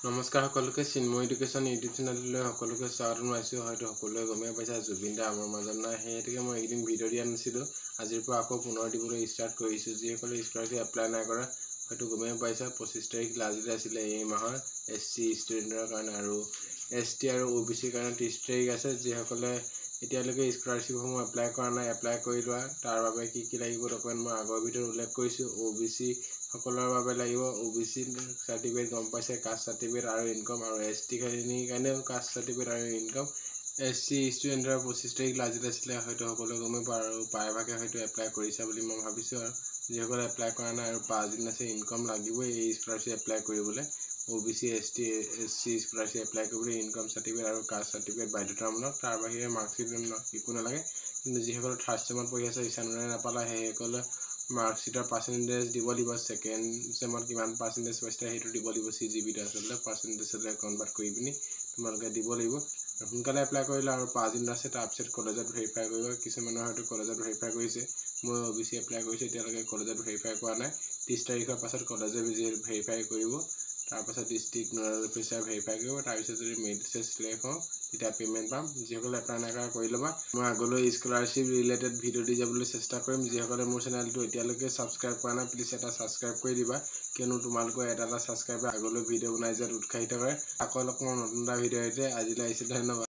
নমস্কাৰ সকলোকে Chinmoy education YouTube চেনেললৈ সকলোকে স্বাগতম জনাইছোঁ। হয়তো সকলোৱে গমেই পাইছা জুবিন দা আমাৰ মাজত নাই, সেইহেতুকে মই এইদিন ভিডিঅ' দিয়া নাছিলোঁ। আজিৰ পৰা আকৌ পুনৰ দিবলৈ ষ্টাৰ্ট কৰিছোঁ। যিসকলে স্কলাৰশ্বিপ এপ্লাই নাই কৰা হয়তো গমেই পাইছা 25 তাৰিখ লাষ্ট ডেট আছিলে এই মাহৰ SC ষ্টুডেণ্টৰ কাৰণে, আৰু ST আৰু OBC কাৰণে 30 তাৰিখ আছে। যিসকলে এতিয়ালৈকে স্কলাৰশ্বিপসমূহ এপ্লাই কৰা নাই এপ্লাই কৰি লোৱা। তাৰ বাবে কি কি লাগিব ডকুমেণ্ট মই আগৰ ভিডিঅ'ত উল্লেখ কৰিছোঁ। OBC সকলৰ বাবে লাগিব OBC চাৰ্টিফিকেট, গম পাইছে, কাষ্ট চাৰ্টিফিকেট আৰু ইনকম, আৰু ST খিনিৰ কাৰণেও কাষ্ট চাৰ্টিফিকেট আৰু ইনকম। SC ষ্টুডেণ্টৰ 25 তাৰিখ লাষ্ট ডেট আছিলে, হয়তো সকলোৱে গমেই পায় আৰু প্ৰায়ভাগে হয়তো এপ্লাই কৰিছা বুলি মই ভাবিছোঁ। আৰু যিসকলে এপ্লাই কৰা নাই আৰু 5 দিন আছে, ইনকম লাগিবই এই স্কলাৰশ্বিপ এপ্লাই কৰিবলৈ। OBC ST SC scholarship apply কৰিবলৈ ইনকম চাৰ্টিফিকেট আৰু কাষ্ট চাৰ্টিফিকেট বাধ্যতামূলক। তাৰ বাহিৰে মাৰ্কশ্বিট একো নালাগে। কিন্তু যিসকলে থাৰ্ড চেমত পঢ়ি আছে ইচ্ছানুৰে নাপালা সেইসকলে মাৰ্কশ্বিটৰ পাৰ্চেণ্টেজ দিব লাগিব। ছেকেণ্ড চেমত কিমান পাৰ্চেণ্টেজ পাইছিলে সেইটো দিব লাগিব। CGPটো আচলতে পাৰ্চেণ্টেজলৈ কনভাৰ্ট কৰি পিনি তোমালোকে দিব লাগিব। সোনকালে এপ্লাই কৰিলে আৰু 5 দিন আছে, তাৰপিছত কলেজত ভেৰিফাই কৰিব। কিছুমানে হয়তো কলেজত ভেৰিফাই কৰিছে, মই OBC এপ্লাই কৰিছোঁ, এতিয়ালৈকে কলেজত ভেৰিফাই কৰা নাই। 30 তাৰিখৰ পাছত কলেজে ভেৰিফাই কৰিব, তাৰপাছত ডিষ্ট্ৰিক্ট নোডাল অফিচাৰ ভেৰিফাই কৰিব। তাৰপিছত যদি মেৰিট লিষ্ট চিলেক্ট হওঁ তেতিয়া পে'মেণ্ট পাম। যিসকলে এপ্লাই নাই কৰা কৰি ল'বা। মই আগলৈ স্কলাৰশ্বিপ ৰিলেটেড ভিডিঅ' দি যাবলৈ চেষ্টা কৰিম। যিসকলে মোৰ চেনেলটো এতিয়ালৈকে ছাবস্ক্ৰাইব কৰা নাই প্লিজ এটা ছাবস্ক্ৰাইব কৰি দিবা, কিয়নো তোমালোকৰ এটা ছাবস্ক্ৰাইবে আগলৈ ভিডিঅ' বনাই যোৱাত উৎসাহিত কৰে। আকৌ লগ পাম নতুন এটা ভিডিঅ'তে। আজিলৈ আহিছোঁ, ধন্যবাদ।